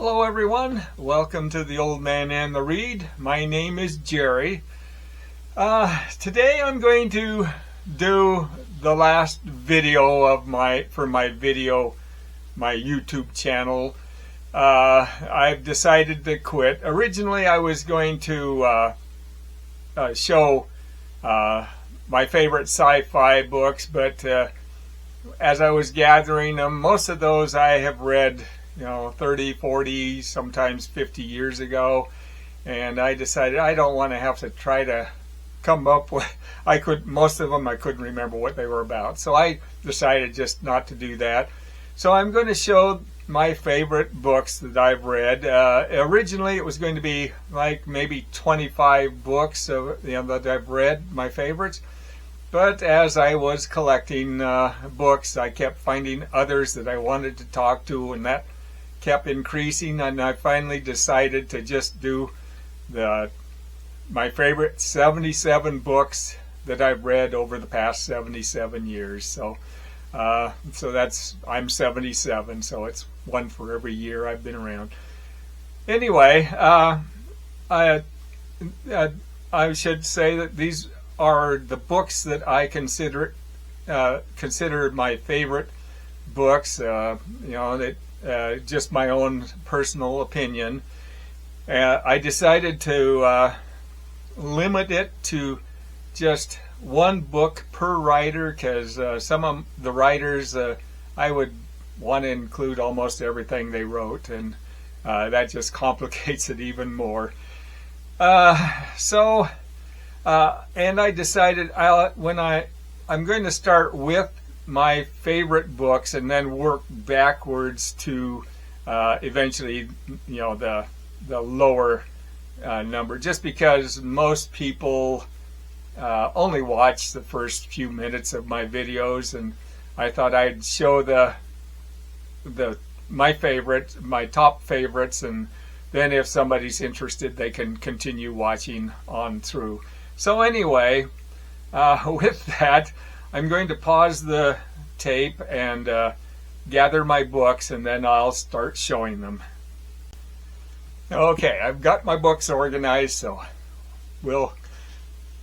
Hello everyone, welcome to The Old Man and the Read. My name is Jerry. Today I'm going to do the last video of my YouTube channel. I've decided to quit. Originally I was going to show my favorite sci-fi books, but as I was gathering them, most of those I have read 30, 40, sometimes 50 years ago, and I decided I don't want to have to try to come up with, most of them I couldn't remember what they were about, so I decided just not to do that. So I'm going to show my favorite books that I've read. Originally it was going to be like maybe 25 books that I've read, my favorites. But as I was collecting books, I kept finding others that I wanted to talk to, and that kept increasing, and I finally decided to just do my favorite 77 books that I've read over the past 77 years. So I'm 77, so it's one for every year I've been around. Anyway, I should say that these are the books that I consider my favorite books. Just my own personal opinion. I decided to limit it to just one book per writer, because some of the writers I would want to include almost everything they wrote, and that just complicates it even more. And I decided I'm going to start with my favorite books and then work backwards to eventually the lower number, just because most people only watch the first few minutes of my videos, and I thought I'd show my top favorites, and then if somebody's interested they can continue watching on through. So anyway, with that, I'm going to pause the tape and gather my books, and then I'll start showing them. Okay, I've got my books organized, so we'll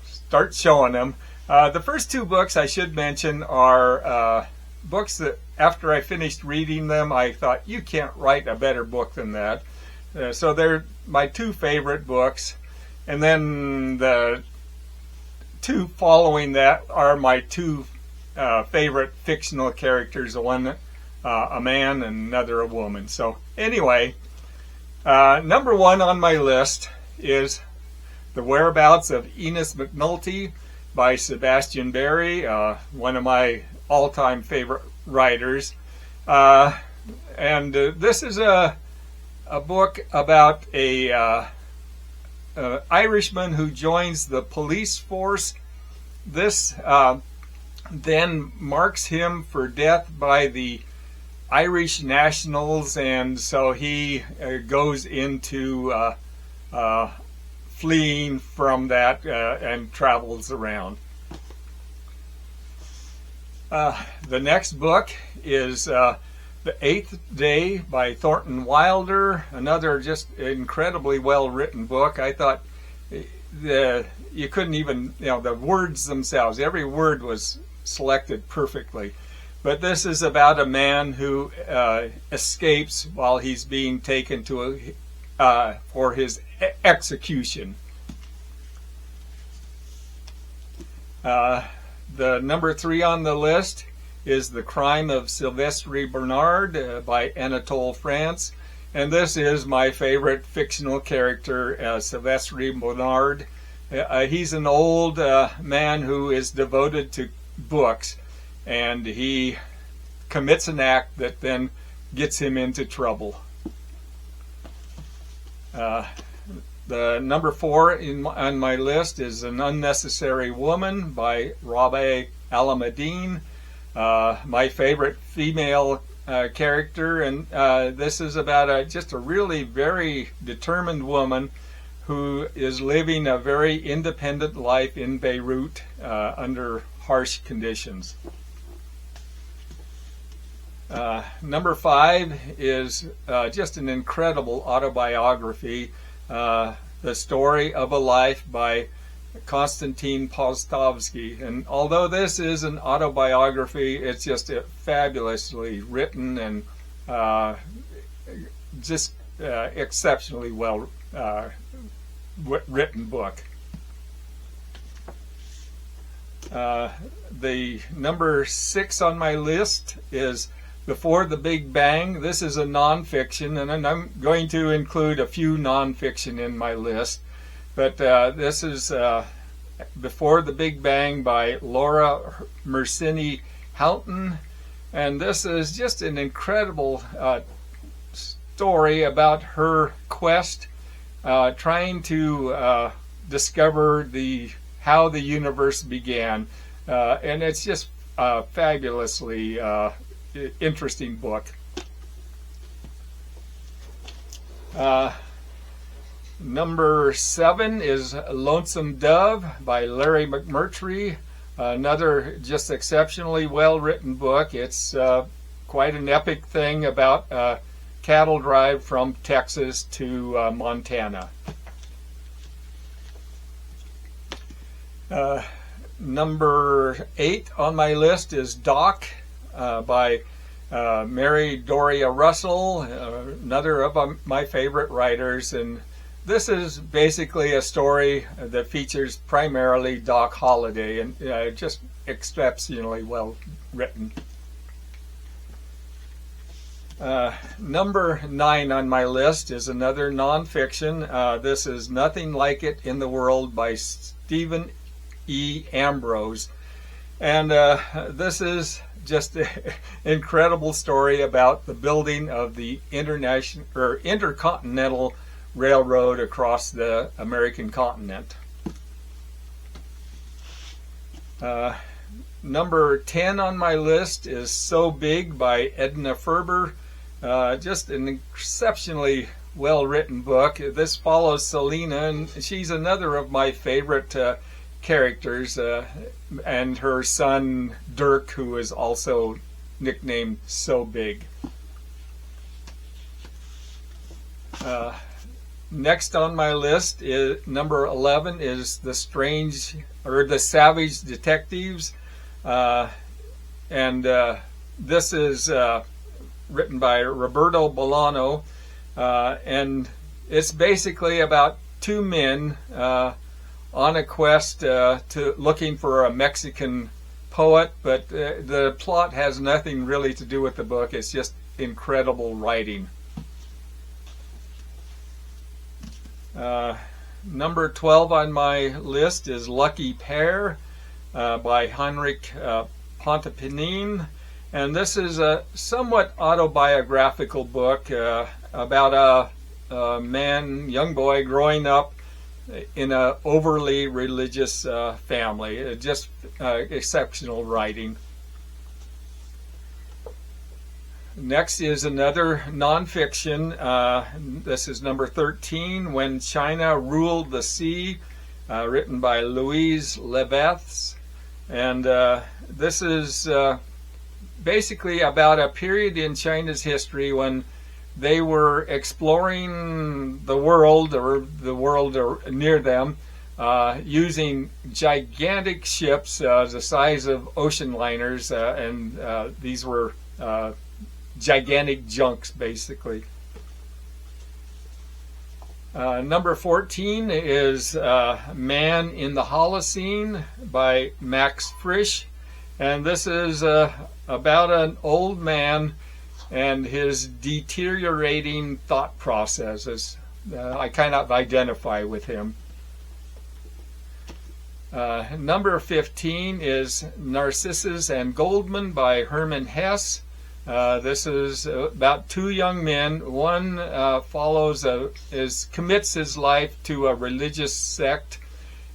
start showing them. The first two books I should mention are books that after I finished reading them, I thought, you can't write a better book than that. So they're my two favorite books, and then the two following that are my two favorite fictional characters, one a man and another a woman. So anyway, number one on my list is The Whereabouts of Ennis McNulty by Sebastian Barry, one of my all-time favorite writers. And this is a book about a Irishman who joins the police force. This then marks him for death by the Irish nationals, and so he goes into fleeing from that and travels around. The next book is The Eighth Day by Thornton Wilder, another just incredibly well written book. I thought you couldn't even, the words themselves, every word was selected perfectly. But this is about a man who escapes while he's being taken to for his execution. The number three on the list is The Crime of Sylvestre Bernard by Anatole France. And this is my favorite fictional character, Sylvestre Bernard. He's an old man who is devoted to books, and he commits an act that then gets him into trouble. The number four on my list is An Unnecessary Woman by Rabe Alameddine, my favorite female character, and this is about just a really very determined woman who is living a very independent life in Beirut under harsh conditions. Number 5 is just an incredible autobiography, The Story of a Life by Konstantin Postovsky. And although this is an autobiography, it's just a fabulously written and just exceptionally well written book. The number 6 on my list is Before the Big Bang. This is a nonfiction, and I'm going to include a few nonfiction in my list. But this is Before the Big Bang by Laura Mersini Houghton. And this is just an incredible story about her quest, trying to discover how the universe began. And it's just a fabulously interesting book. Number 7 is Lonesome Dove by Larry McMurtry. Another just exceptionally well-written book. It's quite an epic thing about a cattle drive from Texas to Montana. Number 8 on my list is Doc by Mary Doria Russell, another of my favorite writers. And this is basically a story that features primarily Doc Holliday, and just exceptionally well written. Number 9 on my list is another nonfiction. This is Nothing Like It in the World by Stephen E. Ambrose. And this is just an incredible story about the building of the intercontinental railroad across the American continent. Number 10 on my list is So Big by Edna Ferber. Just an exceptionally well-written book. This follows Selena, and she's another of my favorite characters, and her son Dirk, who is also nicknamed So Big. Next on my list is number 11 is The Savage Detectives, and this is written by Roberto Bolano, and it's basically about two men on a quest to looking for a Mexican poet, but the plot has nothing really to do with the book. It's just incredible writing. Number 12 on my list is Lucky Pair by Heinrich Pontoppidan, and this is a somewhat autobiographical book about a young boy growing up in an overly religious family. Just exceptional writing. Next is another nonfiction. This is number 13, When China Ruled the Sea, written by Louise Levesque. And this is basically about a period in China's history when they were exploring the world, or the world near them, using gigantic ships the size of ocean liners, and these were gigantic junks, basically. Number 14 is Man in the Holocene by Max Frisch, and this is about an old man and his deteriorating thought processes. I kind of identify with him. Number 15 is Narcissus and Goldman by Hermann Hesse. This is about two young men. One commits his life to a religious sect.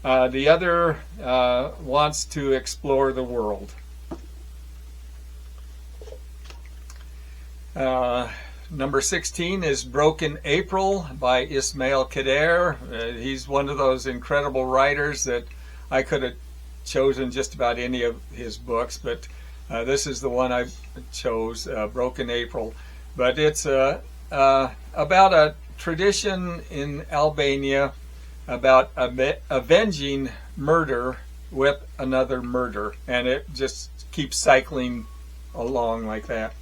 The other wants to explore the world. Number 16 is Broken April by Ismail Kader. He's one of those incredible writers that I could have chosen just about any of his books, but This is the one I chose, Broken April. But it's about a tradition in Albania about avenging murder with another murder. And it just keeps cycling along like that.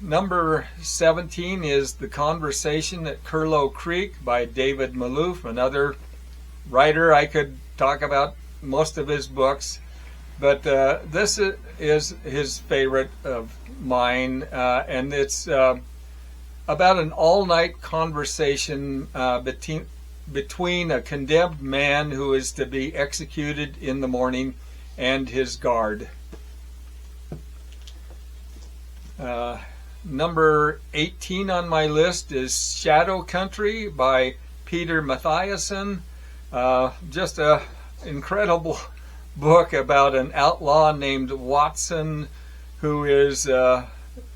Number 17 is The Conversation at Kurlo Creek by David Malouf, another writer. I could talk about most of his books, but this is his favorite of mine, and it's about an all-night conversation between a condemned man who is to be executed in the morning and his guard. Number 18 on my list is Shadow Country by Peter Mathiasson. Just an incredible book about an outlaw named Watson who is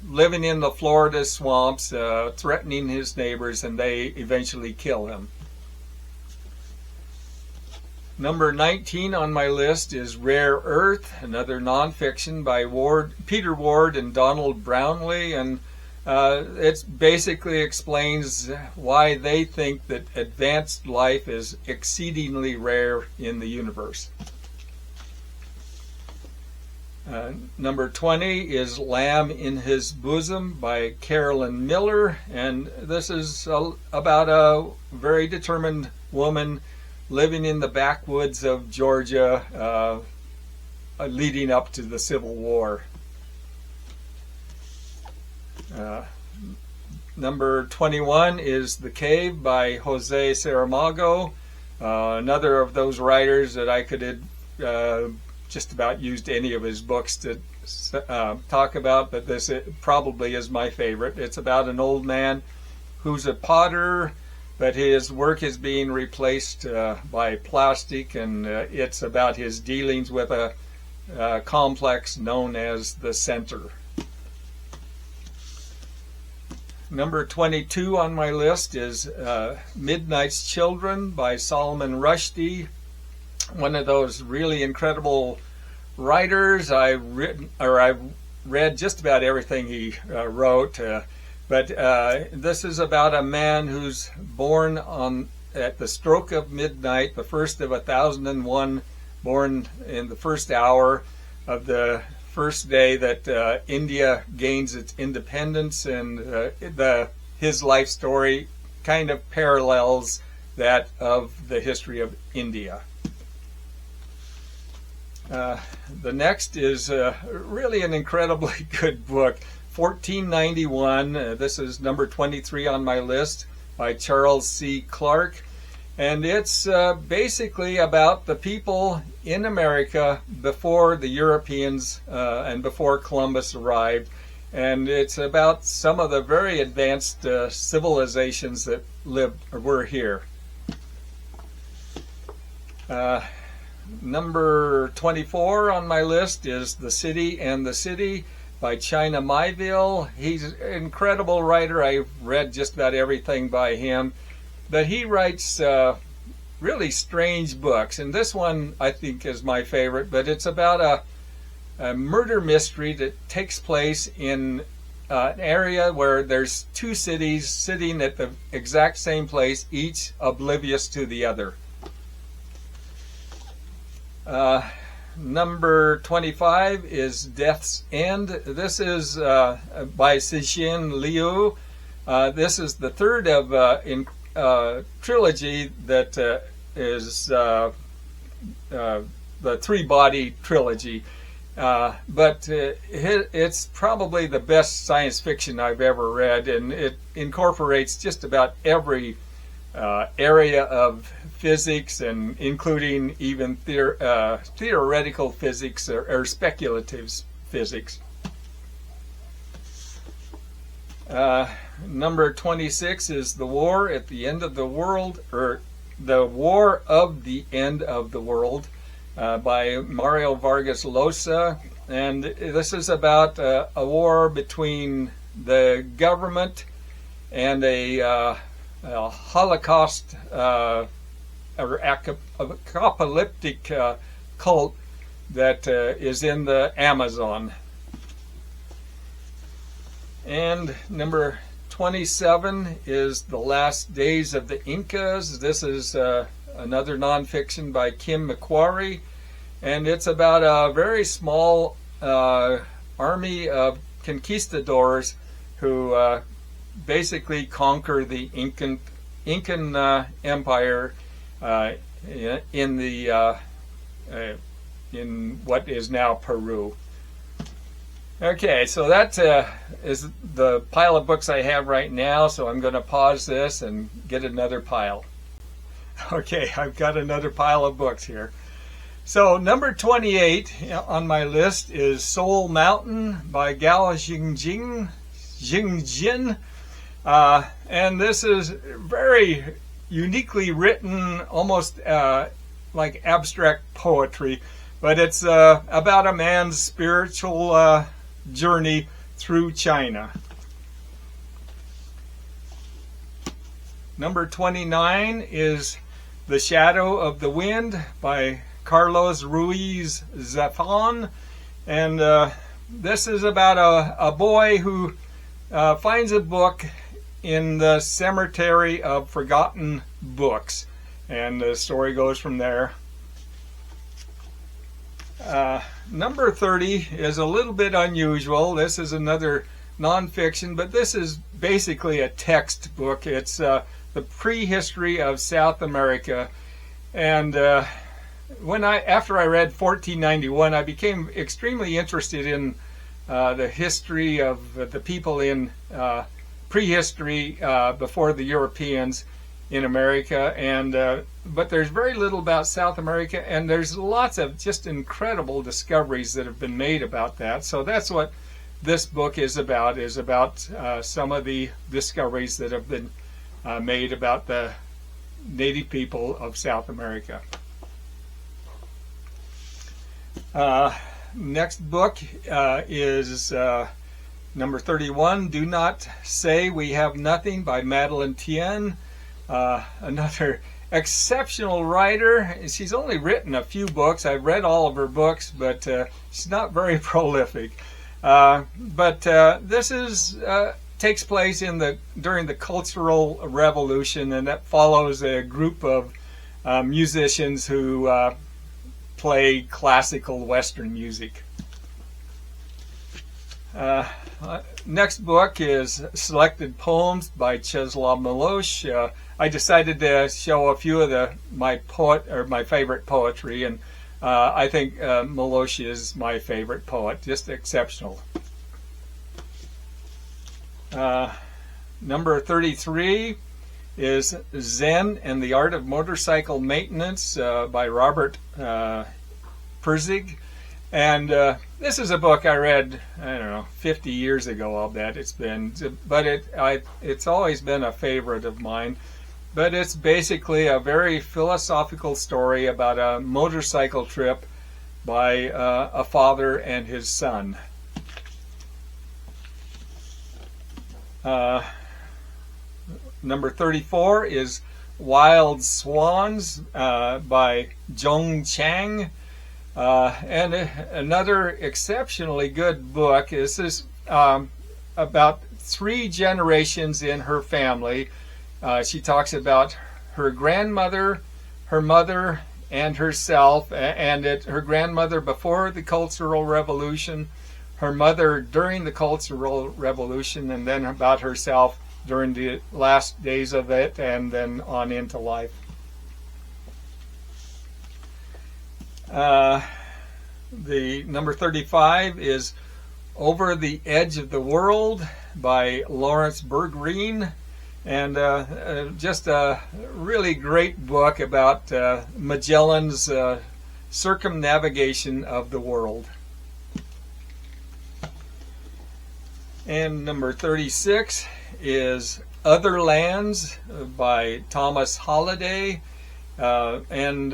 living in the Florida swamps, threatening his neighbors, and they eventually kill him. Number 19 on my list is Rare Earth, another nonfiction by Peter Ward and Donald Brownlee, and it basically explains why they think that advanced life is exceedingly rare in the universe. Number 20 is Lamb in His Bosom by Carolyn Miller, and this is about a very determined woman living in the backwoods of Georgia leading up to the Civil War. Number 21 is The Cave by Jose Saramago, another of those writers that I could just about used any of his books to talk about, but this probably is my favorite. It's about an old man who's a potter, but his work is being replaced by plastic, and it's about his dealings with a complex known as the center. Number 22 on my list is Midnight's Children by Salman Rushdie, one of those really incredible writers. I've read just about everything he wrote. But this is about a man who's born at the stroke of midnight, the first of 1001, born in the first hour of the first day that India gains its independence, and his life story kind of parallels that of the history of India. The next is really an incredibly good book, 1491. This is number 23 on my list by Charles C. Clarke. And it's basically about the people in America before the Europeans and before Columbus arrived. And it's about some of the very advanced civilizations that were here. Number 24 on my list is The City and the City by China Miéville. He's an incredible writer. I've read just about everything by him. But he writes really strange books. And this one I think is my favorite. But it's about a murder mystery that takes place in an area where there's two cities sitting at the exact same place, each oblivious to the other. Number 25 is Death's End. This is by Cixin Liu. This is the third of trilogy that is the three-body trilogy. But it's probably the best science fiction I've ever read, and it incorporates just about every area of physics, and including even theoretical physics or speculative physics. Number 26 is The War at the End of the World, or The War of the End of the World by Mario Vargas Llosa. And this is about a war between the government and a Holocaust or apocalyptic cult that is in the Amazon. And number 27 is The Last Days of the Incas. This is another nonfiction by Kim McQuarrie, and it's about a very small army of conquistadors who basically conquer the Incan Empire in what is now Peru. Okay, so that is the pile of books I have right now, so I'm going to pause this and get another pile. Okay, I've got another pile of books here. So number 28 on my list is Soul Mountain by Gao Jingjin. And this is very uniquely written, almost like abstract poetry, but it's about a man's spiritual journey through China. Number 29 is The Shadow of the Wind by Carlos Ruiz Zafón, and this is about a boy who finds a book in the cemetery of forgotten books, and the story goes from there. Number 30 is a little bit unusual. This is another nonfiction, but this is basically a textbook. It's the Prehistory of South America, and after I read 1491, I became extremely interested in the history of the people in prehistory before the Europeans in America, and but there's very little about South America, and there's lots of just incredible discoveries that have been made about that. So that's what this book is about some of the discoveries that have been made about the native people of South America. Next book is number 31, Do Not Say We Have Nothing by Madeleine Tien. Another exceptional writer. She's only written a few books. I've read all of her books, but she's not very prolific. But this is takes place during the Cultural Revolution, and that follows a group of musicians who play classical Western music. Next book is Selected Poems by Czesław Miłosz. I decided to show a few of my favorite poetry, and I think Miłosz is my favorite poet, just exceptional. Number 33 is Zen and the Art of Motorcycle Maintenance by Robert Pirsig. And this is a book I read, 50 years ago, I'll bet it's been. But it's always been a favorite of mine. But it's basically a very philosophical story about a motorcycle trip by a father and his son. Number 34 is Wild Swans by Zhong Chang. And another exceptionally good book. This is about 3 generations in her family. She talks about her grandmother, her mother, and herself, and her grandmother before the Cultural Revolution, her mother during the Cultural Revolution, and then about herself during the last days of it, and then on into life. The number 35 is Over the Edge of the World by Lawrence Bergreen, and just a really great book about Magellan's circumnavigation of the world. And number 36 is Other Lands by Thomas Holliday, and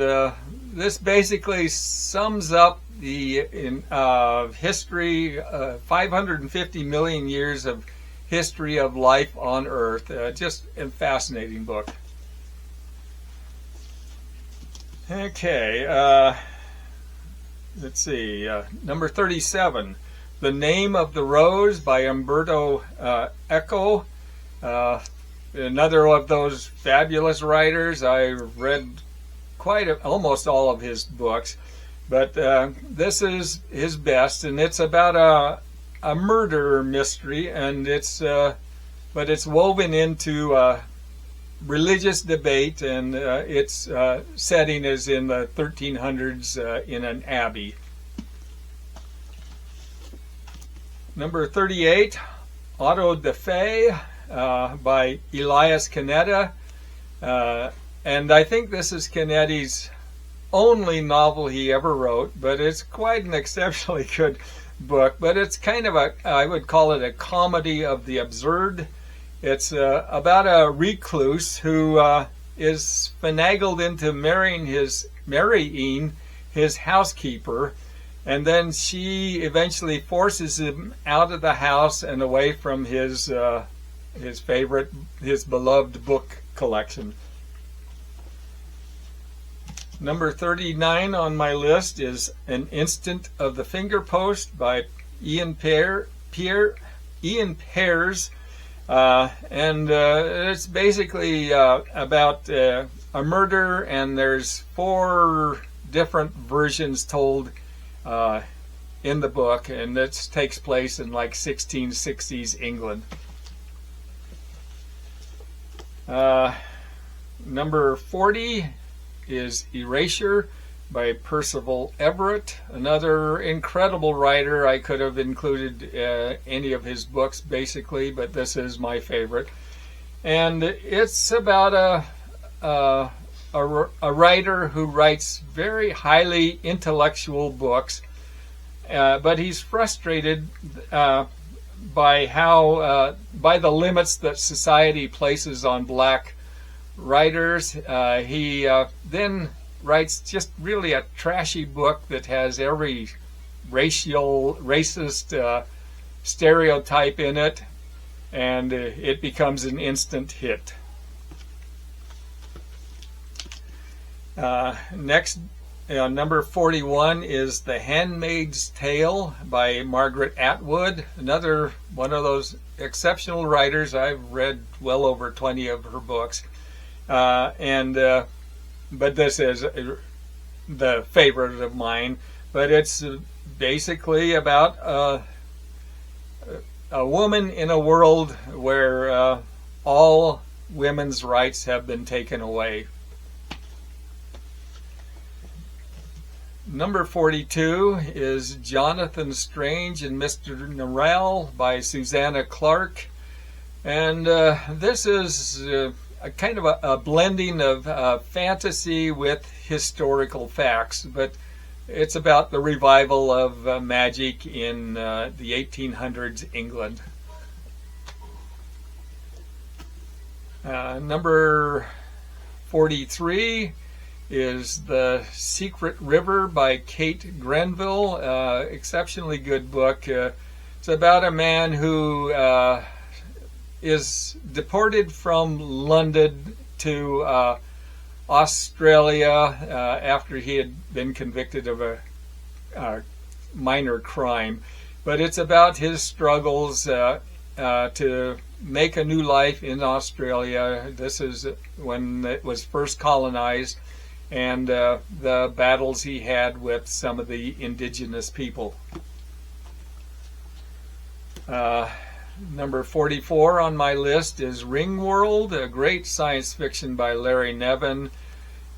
this basically sums up the history, 550 million years of history of life on Earth. Just a fascinating book. Okay, let's see, number 37, The Name of the Rose by Umberto Eco. Another of those fabulous writers. I read almost all of his books, but this is his best, and it's about a murder mystery, and but it's woven into religious debate, and its setting is in the 1300s in an abbey. Number 38, Auto da Fe by Elias Canetti. And I think this is Canetti's only novel he ever wrote, but it's quite an exceptionally good book. But it's kind of I would call it a comedy of the absurd. It's about a recluse who is finagled into marrying his housekeeper, and then she eventually forces him out of the house and away from his beloved book collection. Number 39 on my list is An Instant of the Fingerpost by Ian Pears. And it's basically about a murder, and there's 4 different versions told in the book, and it takes place in like 1660s England. Number 40 is Erasure by Percival Everett, another incredible writer. I could have included any of his books basically, but this is my favorite. And it's about a writer who writes very highly intellectual books, but he's frustrated by the limits that society places on black writers. He then writes just really a trashy book that has every racist stereotype in it, and it becomes an instant hit. Next, number 41 is The Handmaid's Tale by Margaret Atwood, another one of those exceptional writers. I've read well over 20 of her books. But this is the favorite of mine. But it's basically about a woman in a world where all women's rights have been taken away. Number 42 is Jonathan Strange and Mr. Nell by Susanna Clarke. And this is a kind of a blending of fantasy with historical facts, but it's about the revival of magic in the 1800s England. Number 43 is The Secret River by Kate Grenville, exceptionally good book. It's about a man who is deported from London to Australia after he had been convicted of a minor crime. But it's about his struggles to make a new life in Australia. This is when it was first colonized, and the battles he had with some of the indigenous people. Number 44 on my list is Ringworld, a great science fiction by Larry Niven,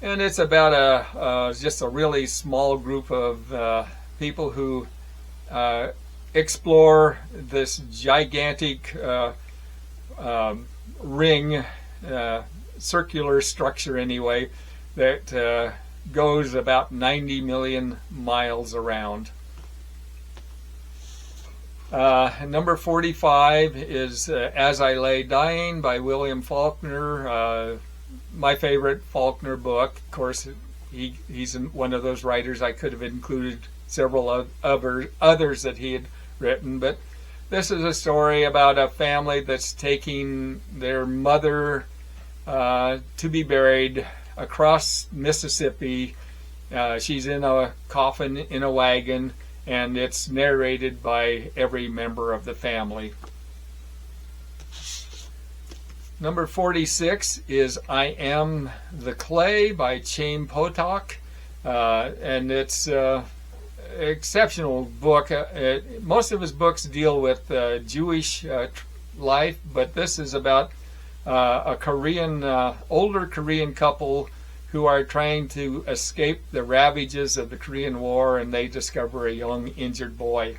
and it's about just a really small group of people who explore this gigantic ring, circular structure anyway, that goes about 90 million miles around. Number 45 is As I Lay Dying by William Faulkner, my favorite Faulkner book. Of course, he's one of those writers. I could have included several others that he had written, but this is a story about a family that's taking their mother to be buried across Mississippi She's in a coffin in a wagon, and it's narrated by every member of the family. Number 46 is I Am the Clay by Chaim Potok, and it's an exceptional book. Most of his books deal with Jewish life, but this is about a Korean, older Korean couple who are trying to escape the ravages of the Korean War, and they discover a young injured boy.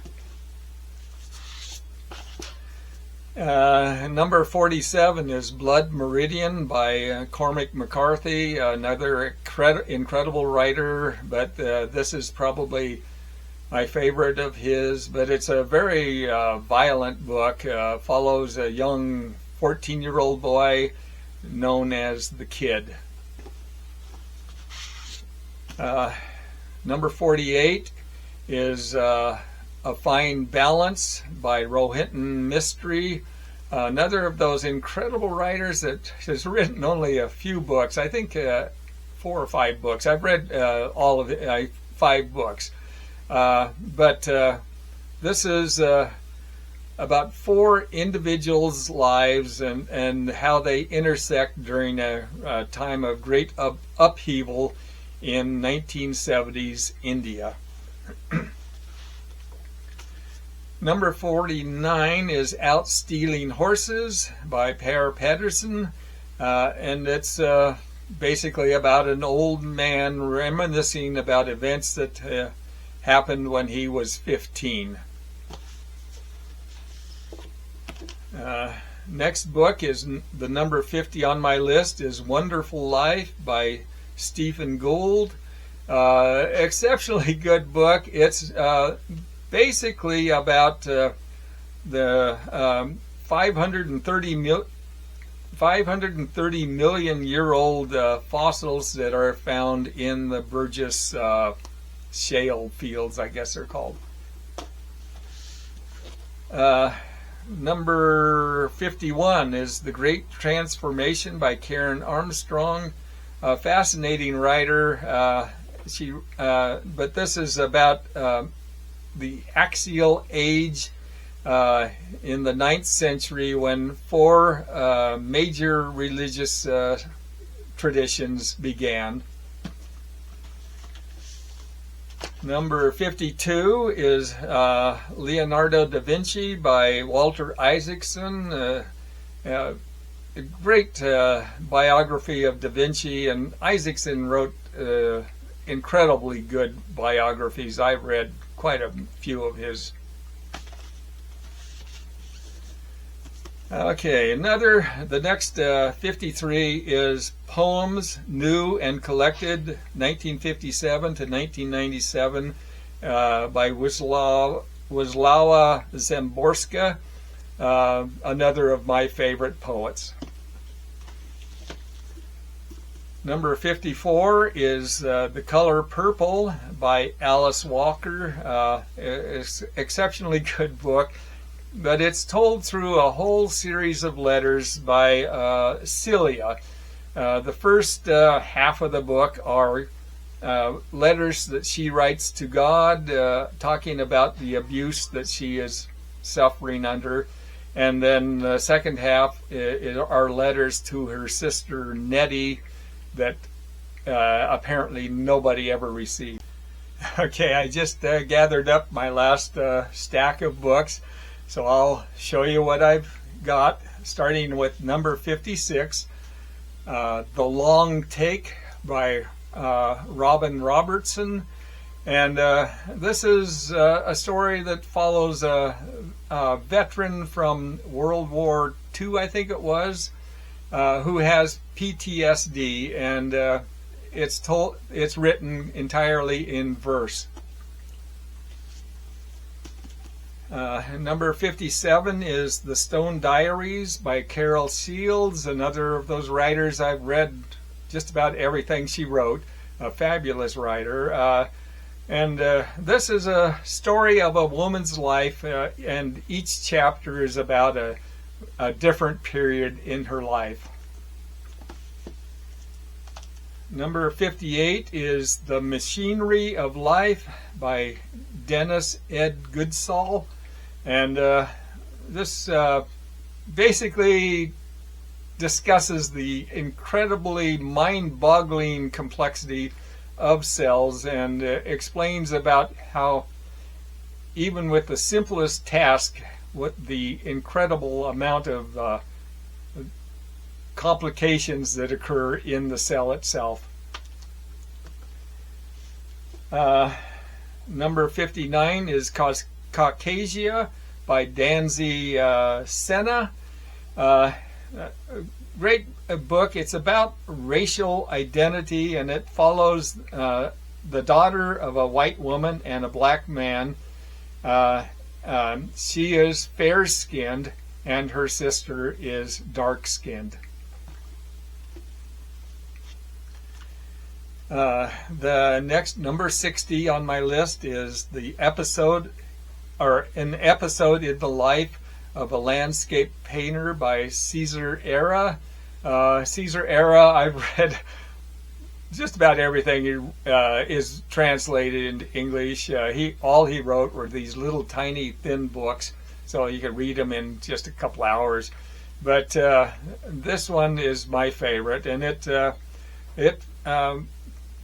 Number 47 is Blood Meridian by Cormac McCarthy, another incredible writer, but this is probably my favorite of his. But it's a very violent book, follows a young 14-year-old boy known as the Kid. Number 48 is A Fine Balance by Rohinton Mistry, another of those incredible writers that has written only a few books. I think 4 or 5 books. I've read all of it, 5 books. But this is about 4 individuals' lives and how they intersect during a time of great upheaval in 1970s India. Number 49 is Out Stealing Horses by Per Pedersen, and it's basically about an old man reminiscing about events that happened when he was 15. Next book is the number 50 on my list is Wonderful Life by Stephen Gould. Exceptionally good book. It's basically about the 530 million year old fossils that are found in the Burgess shale fields, I guess they're called. Number 51 is The Great Transformation by Karen Armstrong. A fascinating writer. But this is about the axial age in the 9th century when 4 major religious traditions began. Number 52 is Leonardo Da Vinci by Walter Isaacson. A great biography of Da Vinci, and Isaacson wrote incredibly good biographies. I've read quite a few of his. Okay, the next 53 is Poems New and Collected, 1957 to 1997, by Wisława Szymborska, another of my favorite poets. Number 54 is The Color Purple by Alice Walker. It's an exceptionally good book, but it's told through a whole series of letters by Celia. The first half of the book are letters that she writes to God, talking about the abuse that she is suffering under. And then the second half are letters to her sister Nettie that apparently nobody ever received. Okay, I just gathered up my last stack of books, so I'll show you what I've got, starting with number 56, The Long Take by Robin Robertson. And this is a story that follows a veteran from World War II, I think it was, who has PTSD, and it's written entirely in verse. Number 57 is The Stone Diaries by Carol Shields, another of those writers. I've read just about everything she wrote, a fabulous writer. And this is a story of a woman's life, and each chapter is about a different period in her life. Number 58 is The Machinery of Life by Dennis Ed Goodsall. And this basically discusses the incredibly mind-boggling complexity of cells and explains about how even with the simplest task, what the incredible amount of complications that occur in the cell itself. Number 59 is Caucasia by Danzy Senna. Great book. It's about racial identity, and it follows the daughter of a white woman and a black man. She is fair-skinned, and her sister is dark-skinned. The next, number 60 on my list, is an episode in the life of a landscape painter by Cesar Era. Cesar Era, I've read just about everything is translated into English. All he wrote were these little tiny thin books, so you could read them in just a couple hours. But this one is my favorite, and it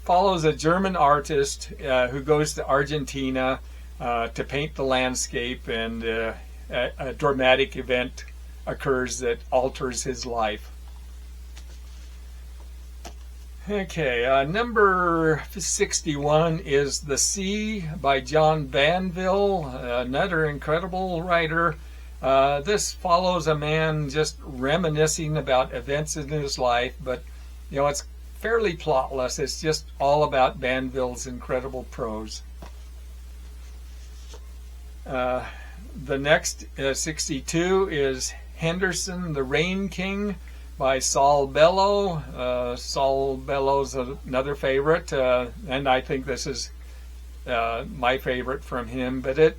follows a German artist who goes to Argentina to paint the landscape, and a dramatic event occurs that alters his life. Okay, number 61 is The Sea by John Banville, another incredible writer. This follows a man just reminiscing about events in his life, but it's fairly plotless. It's just all about Banville's incredible prose. The next, 62, is Henderson, the Rain King by Saul Bellow. Saul Bellow's another favorite, and I think this is my favorite from him. But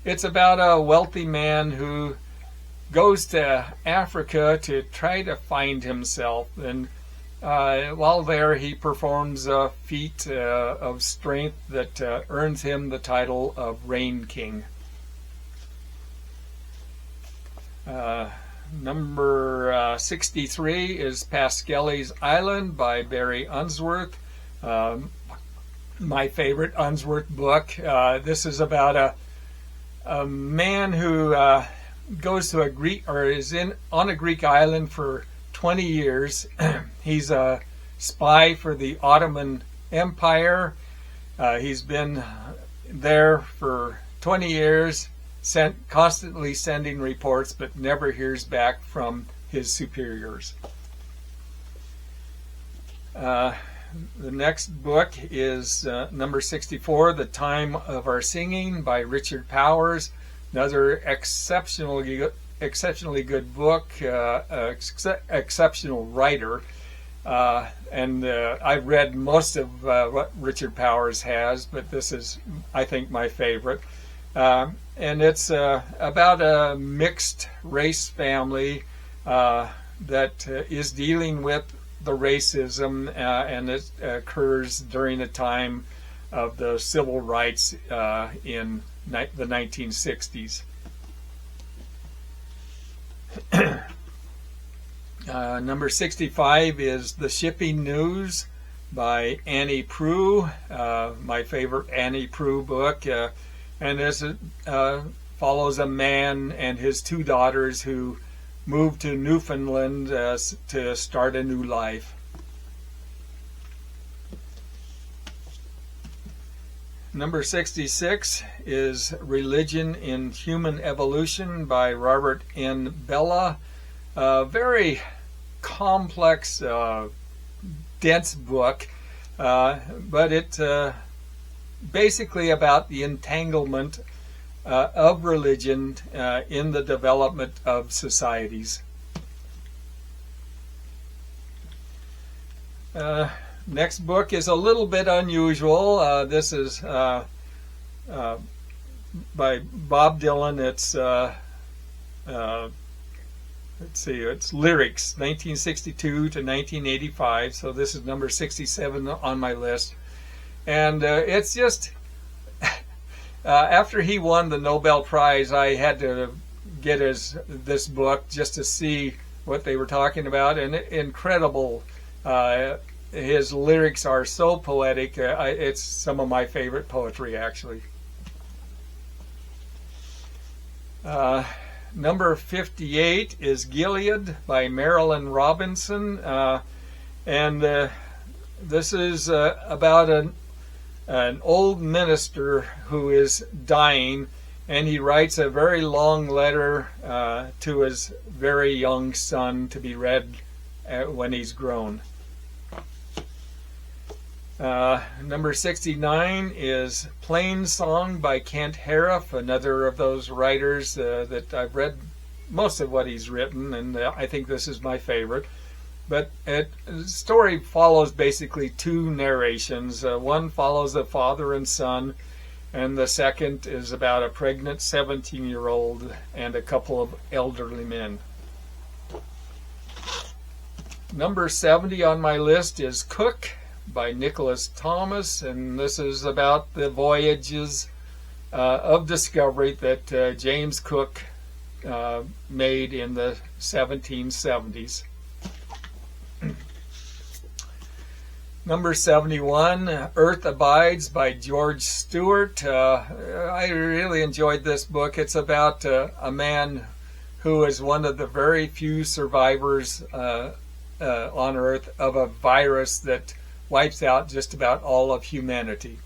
it's about a wealthy man who goes to Africa to try to find himself, and while there he performs a feat of strength that earns him the title of Rain King. Number 63 is Paskelly's Island by Barry Unsworth. My favorite Unsworth book. This is about a man who goes to a Greek, or is on a Greek island for 20 years. He's a spy for the Ottoman Empire. He's been there for 20 years. Constantly sending reports, but never hears back from his superiors. The next book is number 64, The Time of Our Singing by Richard Powers. Another exceptionally good book, exceptional writer. And I've read most of what Richard Powers has, but this is, I think, my favorite. And it's about a mixed race family that is dealing with the racism, and it occurs during the time of the civil rights in the 1960s. Number 65 is The Shipping News by Annie Proulx, my favorite Annie Proulx book. And this follows a man and his two daughters who moved to Newfoundland to start a new life. Number 66 is Religion in Human Evolution by Robert N. Bella. A very complex, dense book, but it basically about the entanglement of religion in the development of societies. Next book is a little bit unusual. This is by Bob Dylan. It's let's see, it's lyrics, 1962 to 1985. So this is number 67 on my list. And it's just, after he won the Nobel Prize, I had to get this book just to see what they were talking about. And incredible. His lyrics are so poetic. It's some of my favorite poetry, actually. Number 58 is Gilead by Marilyn Robinson. And this is about an old minister who is dying, and he writes a very long letter to his very young son to be read when he's grown. Number 69 is Plain Song by Kent Harif, another of those writers that I've read most of what he's written, and I think this is my favorite. But the story follows basically two narrations. One follows a father and son, and the second is about a pregnant 17-year-old and a couple of elderly men. Number 70 on my list is Cook by Nicholas Thomas, and this is about the voyages of discovery that James Cook made in the 1770s. Number 71, Earth Abides by George Stewart. I really enjoyed this book. It's about a man who is one of the very few survivors on Earth of a virus that wipes out just about all of humanity.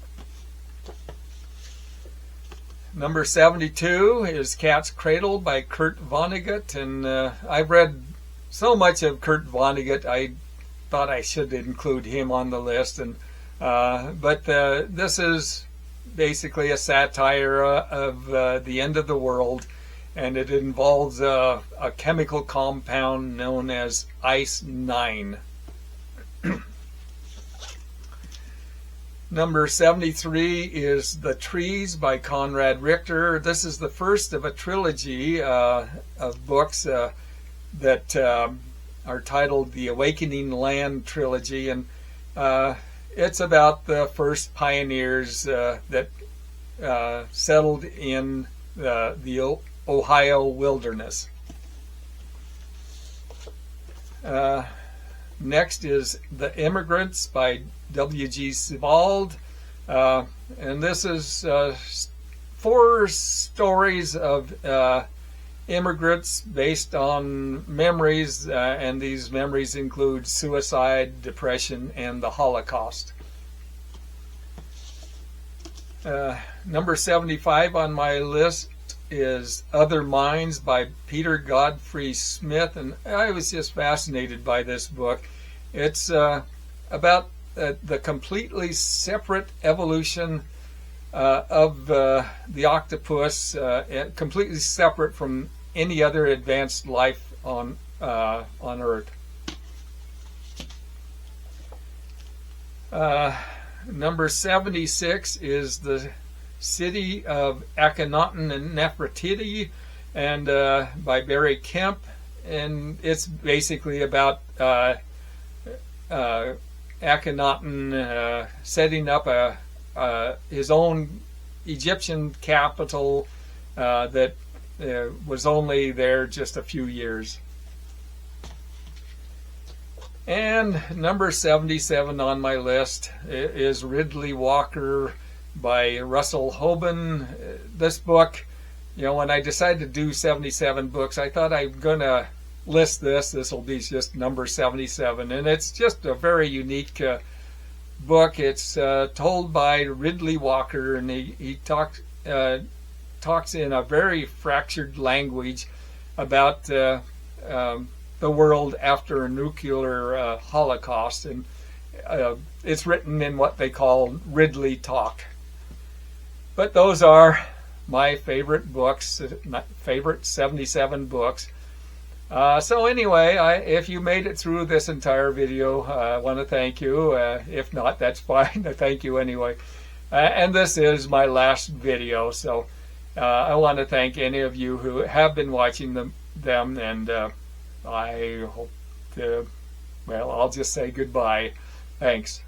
Number 72 is Cat's Cradle by Kurt Vonnegut, and I've read so much of Kurt Vonnegut, I thought I should include him on the list. And but this is basically a satire of the end of the world, and it involves a chemical compound known as Ice-9. Number 73 is The Trees by Conrad Richter. This is the first of a trilogy of books that are titled the Awakening Land Trilogy, and it's about the first pioneers that settled in the Ohio wilderness. Next is The Immigrants by W.G. Sebald, and this is 4 stories of immigrants based on memories, and these memories include suicide, depression, and the Holocaust. Number 75 on my list is Other Minds by Peter Godfrey Smith, and I was just fascinated by this book. It's about the completely separate evolution of the octopus, completely separate from any other advanced life on Earth. Number 76 is The City of Akhenaten and Nefertiti, and by Barry Kemp, and it's basically about Akhenaten setting up his own Egyptian capital that was only there just a few years. And number 77 on my list is Ridley Walker by Russell Hoban. This book, when I decided to do 77 books, I thought I'm going to list this. This will be just number 77, and it's just a very unique book. It's told by Ridley Walker, and he talks in a very fractured language about the world after a nuclear holocaust, and it's written in what they call Ridley talk. But those are my favorite books, my favorite 77 books. So anyway, if you made it through this entire video, I want to thank you. If not, that's fine. I thank you anyway. And this is my last video, so I want to thank any of you who have been watching them, and I hope to, well, I'll just say goodbye. Thanks.